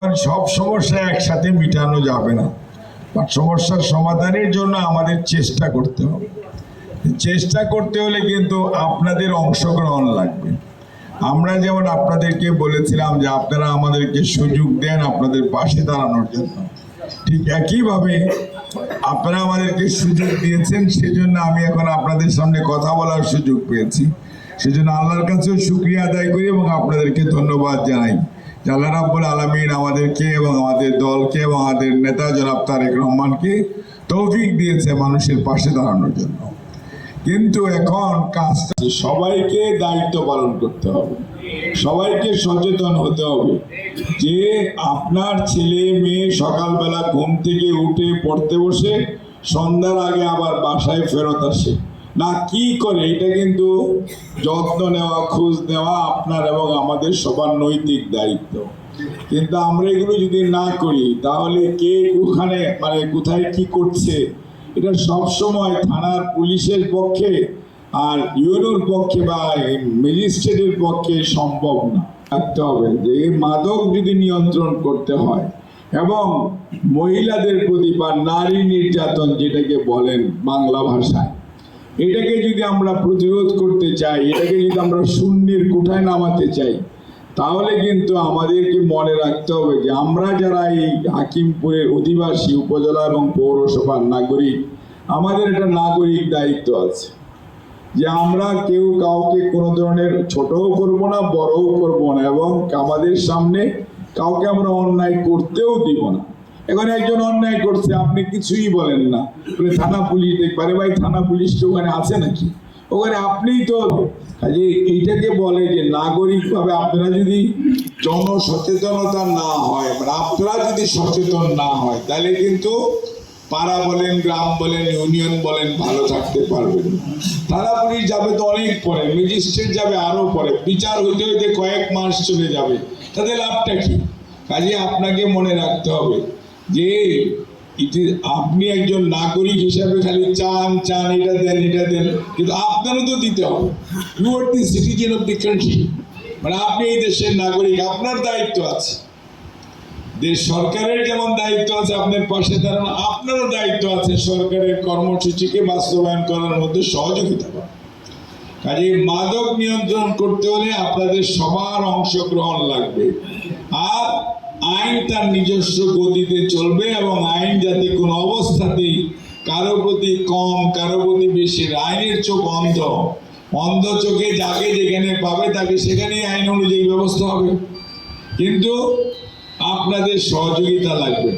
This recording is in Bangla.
সব সমস্যা একসাথে মিটানো যাবে না, সমস্যার সমাধানের জন্য আমাদের চেষ্টা করতে হবে। চেষ্টা করতে হলে কিন্তু আপনাদের অংশগ্রহণ লাগবে। আমরা যেমন আপনাদেরকে বলেছিলাম যে আপনারা আমাদেরকে সুযোগ দেন আপনাদের পাশে দাঁড়ানোর জন্য, ঠিক একইভাবে আপনারা আমাদেরকে সুযোগ দিয়েছেন, সেজন্য আমি এখন আপনাদের সামনে কথা বলার সুযোগ পেয়েছি। সেজন্য আল্লাহর কাছেও শুকরিয়া আদায় করি এবং আপনাদেরকে ধন্যবাদ জানাই। আল্লাহ রাব্বুল আলামিন আমাদেরকে এবং আমাদের দলকে এবং আমাদের নেতা জনাব তারেক রহমানকে তৌফিক দিয়েছে মানুষের পাশে দাঁড়ানোর জন্য। কিন্তু এখন কাজটা সবাইকে দায়িত্ব পালন করতে হবে, সবাইকে সচেতন হতে হবে যে আপনার ছেলে মেয়ে সকালবেলা ঘুম থেকে উঠে পড়তে বসে সন্ধ্যার আগে আবার বাসায় ফেরত আসে না, কি করে এটা কিন্তু যত্ন নেওয়া, খোঁজ নেওয়া আপনার এবং আমাদের সবার নৈতিক দায়িত্ব। কিন্তু আমরা এগুলো যদি না করি তাহলে কে ওখানে কোথায় কি করছে এটা সবসময় থানার পুলিশের পক্ষে আর ইউনোর পক্ষে বা ম্যাজিস্ট্রেটের পক্ষে সম্ভব না। থাকতে হবে যে মাদক যদি নিয়ন্ত্রণ করতে হয় এবং মহিলাদের প্রতি বা নারী নির্যাতন যেটাকে বলেন বাংলা ভাষায়, এটাকে যদি আমরা প্রতিরোধ করতে চাই, এটাকে যদি আমরা শূন্যের কোঠায় নামাতে চাই, তাহলে কিন্তু আমাদেরকে মনে রাখতে হবে যে আমরা যারা এই হাকিমপুরের অধিবাসী উপজেলা এবং পৌরসভার নাগরিক, আমাদের একটা নাগরিক দায়িত্ব আছে যে আমরা কেউ কাউকে কোনো ধরনের ছোটও করব না, বড়ও করব না, এবং আমাদের সামনে কাউকে আমরা অন্যায় করতেও দিব না। এখন একজন অন্যায় করছে, আপনি কিছুই বলেন না, থানা পুলিশ দেখবারে, ভাই থানা পুলিশ তো ওখানে আছে নাকি? ওখানে আপনিই তো। কাজে এইটাকে বলে যে নাগরিকভাবে আপনারা যদি জনসচেতনতা না হয়, আপনারা যদি সচেতন না হয়, তাহলে কিন্তু পাড়া বলেন, গ্রাম বলেন, ইউনিয়ন বলেন, ভালো থাকতে পারবেন। থানা পুলিশ যাবে তো অনেক পরে, ম্যাজিস্ট্রেট যাবে আরো পরে, বিচার হইতে হইতে কয়েক মাস চলে যাবে, তাদের লাভটা কি? কাজে আপনাকে মনে রাখতে হবে যে আপনি একজন নাগরিক হিসাবে খালি চান চান এটা দেন এটা দেন, কিন্তু আপনারও তো দিতে হবে। You are the citizen of the country, আপনি এই দেশের নাগরিক, আপনার দায়িত্ব আছে। দেশ সরকারের যেমন দায়িত্ব আছে আপনার পাশে দাঁড়ানো, আপনারও দায়িত্ব আছে সরকারের কর্মসূচিকে বাস্তবায়ন করার মধ্যে সহযোগিতা করা। কাজে মাদক নিয়ন্ত্রণ করতে হলে আপনাদের সবার অংশগ্রহণ লাগবে, আর আইন তার নিজস্ব গতিতে চলবে এবং আইন যাতে কোনো অবস্থাতেই কারো প্রতি কম কারো প্রতি বেশি, আইনের চোখ অন্ধ, অন্ধ চোখে যাকে যেখানে পাবে তাকে সেখানেই আইন অনুযায়ী ব্যবস্থা হবে। কিন্তু আপনাদের সহযোগিতা লাগবে।